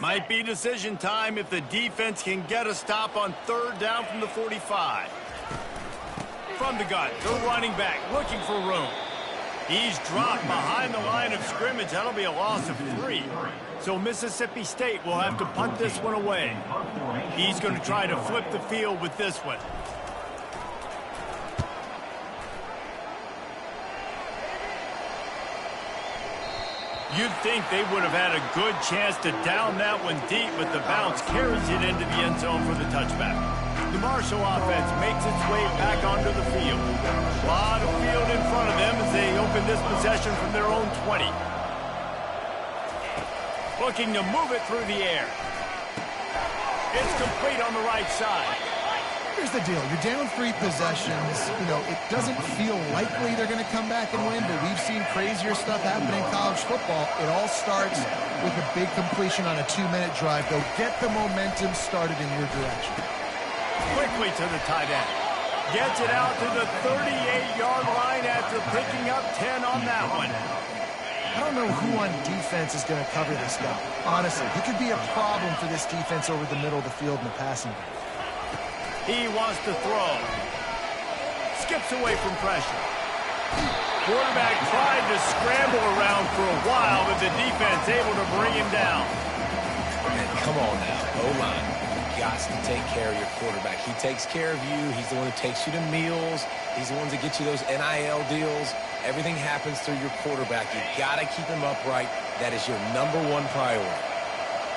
Might be decision time if the defense can get a stop on 3rd down from the 45. From the gun, the running back looking for room. He's dropped behind the line of scrimmage. That'll be a loss of 3. So Mississippi State will have to punt this one away. He's going to try to flip the field with this one. You'd think they would have had a good chance to down that one deep, but the bounce carries it into the end zone for the touchback. The Marshall offense makes its way back onto the field. A lot of field in front of them as they open this possession from their own 20. Looking to move it through the air. It's complete on the right side. Here's the deal. You're down 3 possessions. You know, it doesn't feel likely they're going to come back and win, but we've seen crazier stuff happen in college football. It all starts with a big completion on a 2-minute drive. They'll get the momentum started in your direction. Quickly to the tight end. Gets it out to the 38-yard line after picking up 10 on that one. I don't know who on defense is going to cover this guy. Honestly, he could be a problem for this defense over the middle of the field in the passing game. He wants to throw. Skips away from pressure. Quarterback tried to scramble around for a while, but the defense able to bring him down. Man, come on now, O-line. You got to take care of your quarterback. He takes care of you. He's the one who takes you to meals. He's the one that gets you those NIL deals. Everything happens through your quarterback. You got to keep him upright. That is your #1 priority.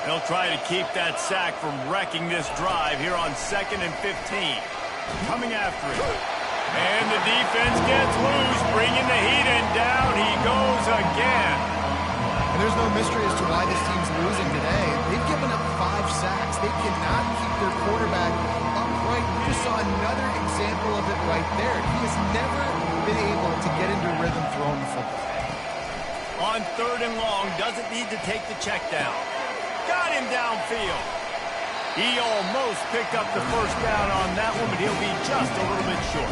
They'll try to keep that sack from wrecking this drive here on 2nd and 15. Coming after it. And the defense gets loose, bringing the heat in. Down he goes again. And there's no mystery as to why this team's losing today. They've given up 5 sacks. They cannot keep their quarterback upright. You just saw another example of it right there. He has never been able to get into rhythm throwing the football. On 3rd and long, doesn't need to take the check down. Got him downfield. He almost picked up the first down on that one, but he'll be just a little bit short.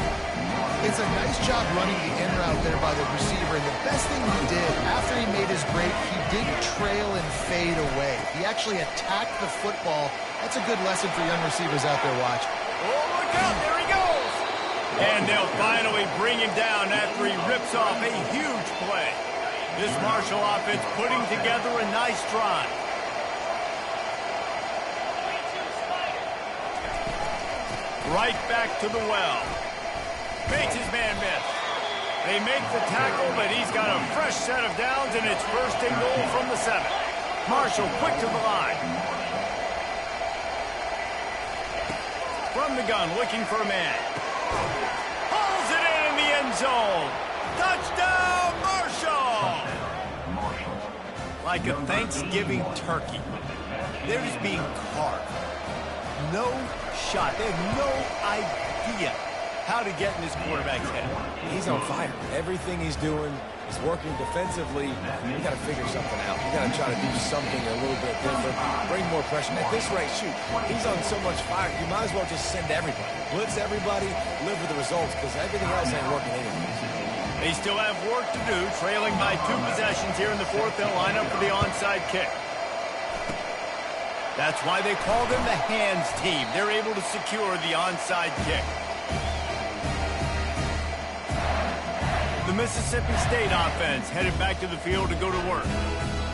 It's a nice job running the in route there by the receiver, and the best thing he did after he made his break, he didn't trail and fade away. He actually attacked the football. That's a good lesson for young receivers out there watching. Oh, look out, there he goes. And they'll finally bring him down after he rips off a huge play. This Marshall offense putting together a nice drive. Right back to the well. Makes his man miss. They make the tackle, but he's got a fresh set of downs, and it's 1st and goal from the 7. Marshall quick to the line. From the gun, looking for a man. Pulls it in the end zone. Touchdown, Marshall! Like a Thanksgiving turkey. They're just being carved. No shot. They have no idea how to get in this quarterback's head. He's on fire. Everything he's doing is working defensively. You got to figure something out. You got to try to do something a little bit different. Bring more pressure. At this rate, shoot, he's on so much fire, you might as well just send everybody. Blitz everybody, live with the results, because everything else ain't working anyways. They still have work to do, trailing by 2 possessions here in the 4th. They'll line up for the onside kick. That's why they call them the hands team. They're able to secure the onside kick. The Mississippi State offense headed back to the field to go to work.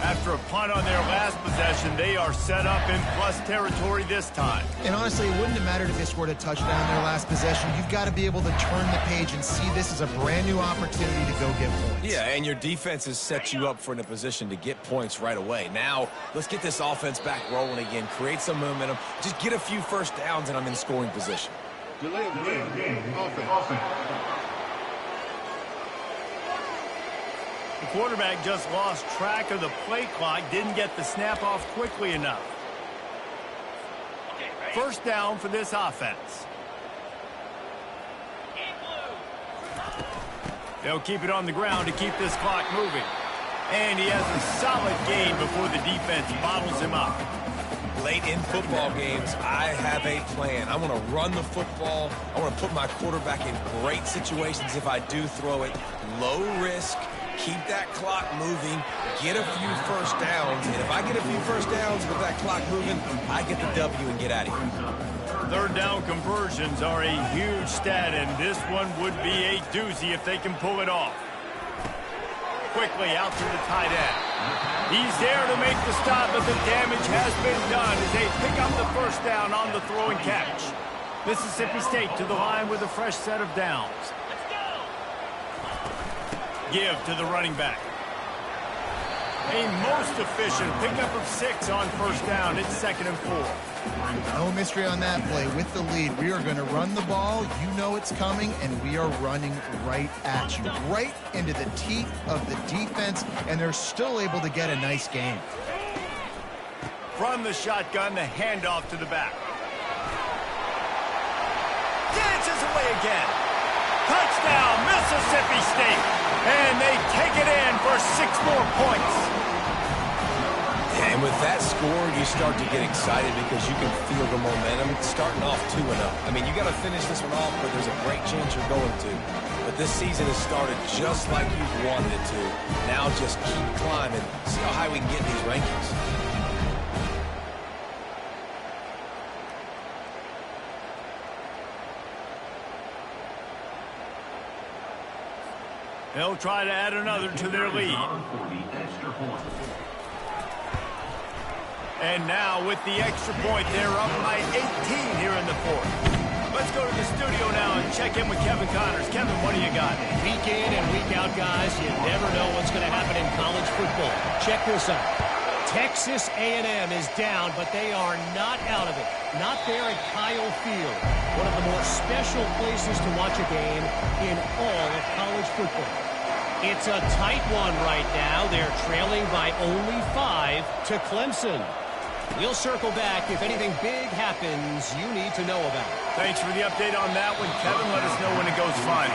After a punt on their last possession, they are set up in plus territory this time. And honestly, it wouldn't have mattered if they scored a touchdown in their last possession. You've got to be able to turn the page and see this as a brand new opportunity to go get points. Yeah, and your defense has set you up for in a position to get points right away. Now, let's get this offense back rolling again, create some momentum, just get a few first downs, and I'm in scoring position. Delay of game. Offense. The quarterback just lost track of the play clock, didn't get the snap off quickly enough. 1st down for this offense. They'll keep it on the ground to keep this clock moving. And he has a solid gain before the defense bottles him up. Late in football games, I have a plan. I want to run the football. I want to put my quarterback in great situations if I do throw it. Low risk. Keep that clock moving, get a few first downs, and if I get a few first downs with that clock moving, I get the W and get out of here. 3rd down conversions are a huge stat, and this one would be a doozy if they can pull it off. Quickly out to the tight end. He's there to make the stop, but the damage has been done as they pick up the 1st down on the throw and catch. Mississippi State to the line with a fresh set of downs. Give to the running back. A most efficient pickup of 6 on 1st down. It's 2nd and 4. No mystery on that play. With the lead, we are going to run the ball. You know it's coming, and we are running right at you, right into the teeth of the defense, and they're still able to get a nice game. From the shotgun, the handoff to the back. Dances away again. Touchdown, Mississippi State. And they take it in for 6 more points. And with that score, you start to get excited because you can feel the momentum starting off 2-0. I mean, you got to finish this one off, but there's a great chance you're going to. But this season has started just like you've wanted it to. Now just keep climbing. See how high we can get in these rankings. They'll try to add another to their lead. And now with the extra point, they're up by 18 here in the fourth. Let's go to the studio now and check in with Kevin Connors. Kevin, what do you got? Week in and week out, guys, you never know what's going to happen in college football. Check this out. Texas A&M is down, but they are not out of it. Not there at Kyle Field, one of the more special places to watch a game in all of college football. It's a tight one right now. They're trailing by only 5 to Clemson. We'll circle back if anything big happens you need to know about. Thanks for the update on that one, Kevin. Let us know when it goes final.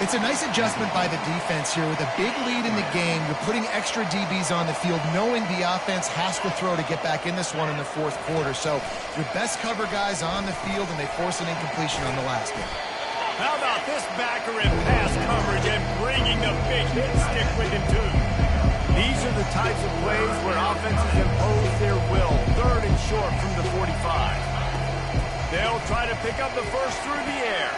It's a nice adjustment by the defense here. With a big lead in the game, you're putting extra DBs on the field, knowing the offense has to throw to get back in this one in the fourth quarter. So your best cover guys on the field, and they force an incompletion on the last one. How about this backer in pass coverage and bringing the big hit stick with him, too? These are the types of plays where offenses impose their will. 3rd and short from the 45. They'll try to pick up the first through the air.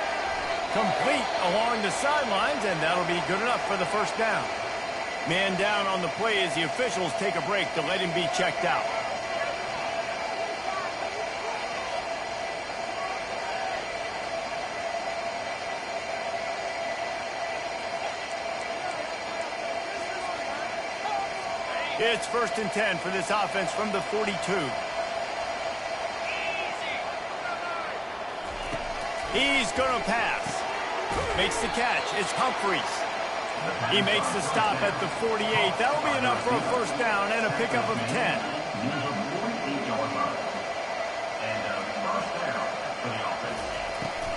Complete along the sidelines, and that'll be good enough for the first down. Man down on the play as the officials take a break to let him be checked out. It's 1st and 10 for this offense from the 42. He's going to pass. Makes the catch. It's Humphreys. He makes the stop at the 48. That'll be enough for a first down and a pickup of 10.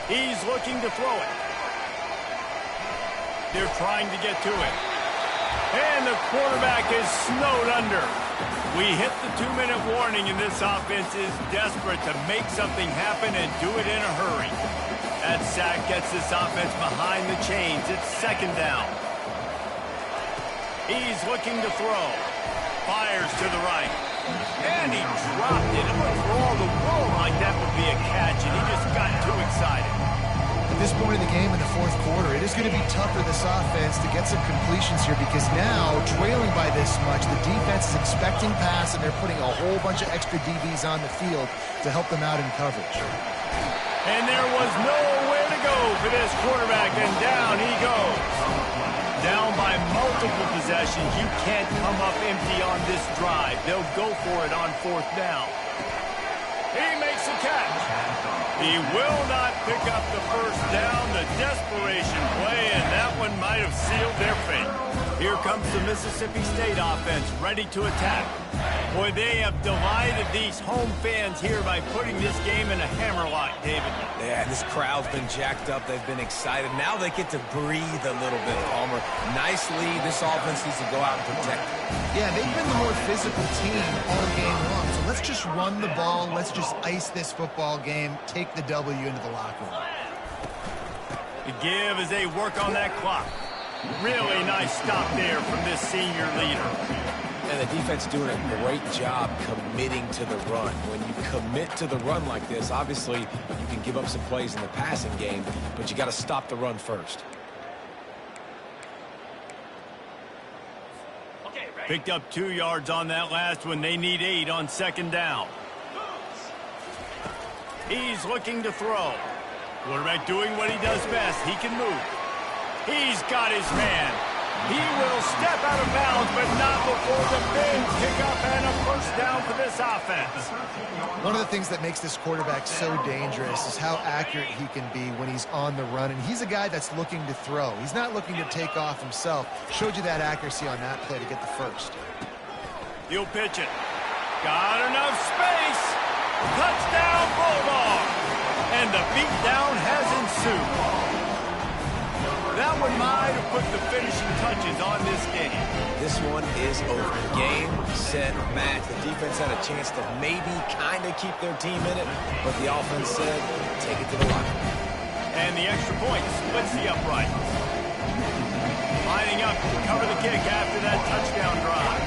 He's looking to throw it. They're trying to get to it. And the quarterback is snowed under. We hit the 2-minute warning, and this offense is desperate to make something happen and do it in a hurry. That sack gets this offense behind the chains. It's 2nd down. He's looking to throw. Fires to the right. And he dropped it. It looked for all the world like that would be a catch, and he just got too excited. At this point in the game in the fourth quarter, it is going to be tough for this offense to get some completions here because now, trailing by this much, the defense is expecting pass, and they're putting a whole bunch of extra DBs on the field to help them out in coverage. And there was nowhere to go for this quarterback, and down he goes. Down by multiple possessions. You can't come up empty on this drive. They'll go for it on 4th down. He makes a catch. He will not pick up the first down. The desperation play, and that one might have sealed their fate. Here comes the Mississippi State offense, ready to attack. Boy, they have delighted these home fans here by putting this game in a hammerlock, David. Yeah, this crowd's been jacked up. They've been excited. Now they get to breathe a little bit, Palmer. Nice lead. This offense needs to go out and protect it. Yeah, they've been the more physical team all game long. So let's just run the ball. Let's just ice this football game. Take the W into the locker room. The give as they work on that clock. Really nice stop there from this senior leader. And the defense doing a great job committing to the run. When you commit to the run like this, obviously you can give up some plays in the passing game, but you got to stop the run first. Picked up 2 yards on that last one. They need 8 on 2nd down. He's looking to throw. Quarterback doing what he does best. He can move. He's got his man. He will step out of bounds, but not before the big pickup and a first down for this offense. One of the things that makes this quarterback so dangerous is how accurate he can be when he's on the run. And he's a guy that's looking to throw. He's not looking to take off himself. Showed you that accuracy on that play to get the first. He'll pitch it. Got enough space. Touchdown, Bulldog. And the beatdown has ensued. That one might have put the finishing touches on this game. This one is over. Game, set, match. The defense had a chance to maybe kind of keep their team in it, but the offense said, take it to the line. And the extra point splits the uprights. Lining up to cover the kick after that touchdown drive.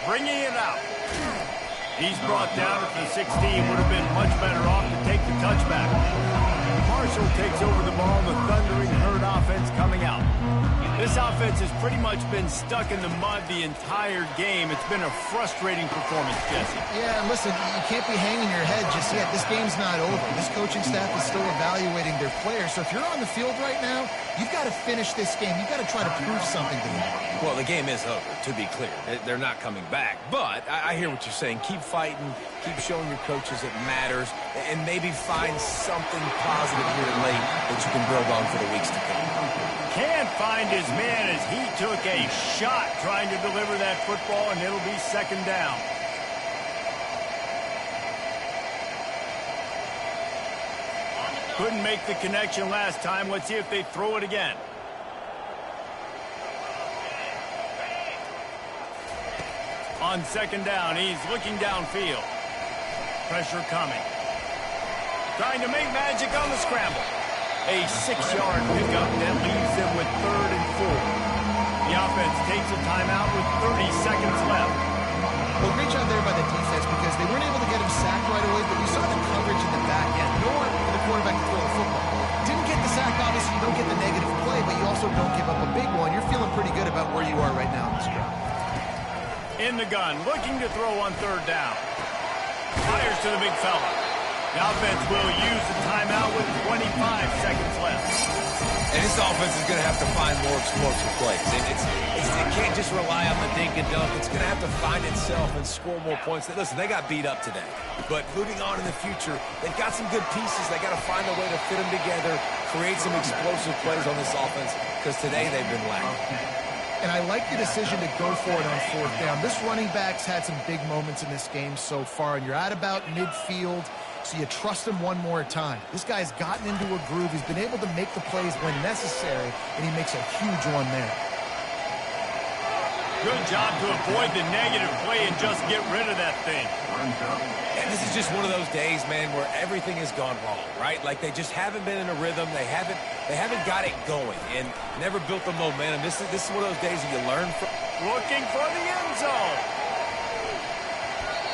Bringing it out. He's brought down at the 16. Would have been much better off to take the touchback. Marshall takes over the ball. The Thundering Herd offense coming out. This offense has pretty much been stuck in the mud the entire game. It's been a frustrating performance, Jesse. Yeah, and listen, you can't be hanging your head just yet. This game's not over. This coaching staff is still evaluating their players. So if you're on the field right now, you've got to finish this game. You've got to try to prove something to them. Well, the game is over, to be clear. They're not coming back. But I hear what you're saying. Keep fighting. Keep showing your coaches it matters. And maybe find something positive here late that you can build on for the weeks to come. Can't find his man as he took a shot trying to deliver that football, and it'll be second down. Couldn't make the connection last time. Let's see if they throw it again. On second down, he's looking downfield. Pressure coming. Trying to make magic on the scramble. A 6-yard pickup that leaves them with 3rd and 4. The offense takes a timeout with 30 seconds left. Well, great job there by the defense because they weren't able to get him sacked right away, but you saw the coverage in the back end. Nowhere for the quarterback to throw the football. Didn't get the sack, obviously you don't get the negative play, but you also don't give up a big one. You're feeling pretty good about where you are right now in this drive. In the gun, looking to throw on 3rd down. Fires to the big fella. The offense will use the timeout with 25 seconds left. And this offense is going to have to find more explosive plays. It can't just rely on the dink and dunk. It's going to have to find itself and score more points. Listen, they got beat up today. But moving on in the future, they've got some good pieces. They got to find a way to fit them together, create some explosive plays on this offense, because today they've been lacking. And I like the decision to go for it on 4th down. This running back's had some big moments in this game so far, and you're at about midfield, so you trust him one more time. This guy's gotten into a groove. He's been able to make the plays when necessary, and he makes a huge one there. Good job to avoid the negative play and just get rid of that thing. And this is just one of those days, man, where everything has gone wrong, right? Like they just haven't been in a rhythm. They haven't got it going and never built the momentum. This is one of those days that you learn from. Looking for the end zone.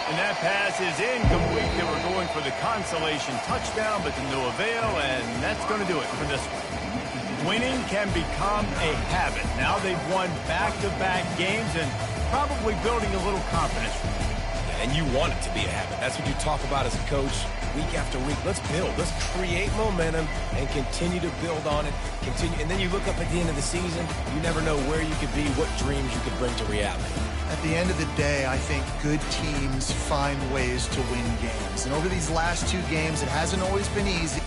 And that pass is incomplete. They were going for the consolation touchdown, but to no avail, and that's going to do it for this one. Winning can become a habit. Now they've won back-to-back games and probably building a little confidence. And you want it to be a habit. That's what you talk about as a coach week after week. Let's build. Let's create momentum and continue to build on it. Continue, and then you look up at the end of the season, you never know where you could be, what dreams you could bring to reality. At the end of the day, I think good teams find ways to win games. And over these last 2 games, it hasn't always been easy.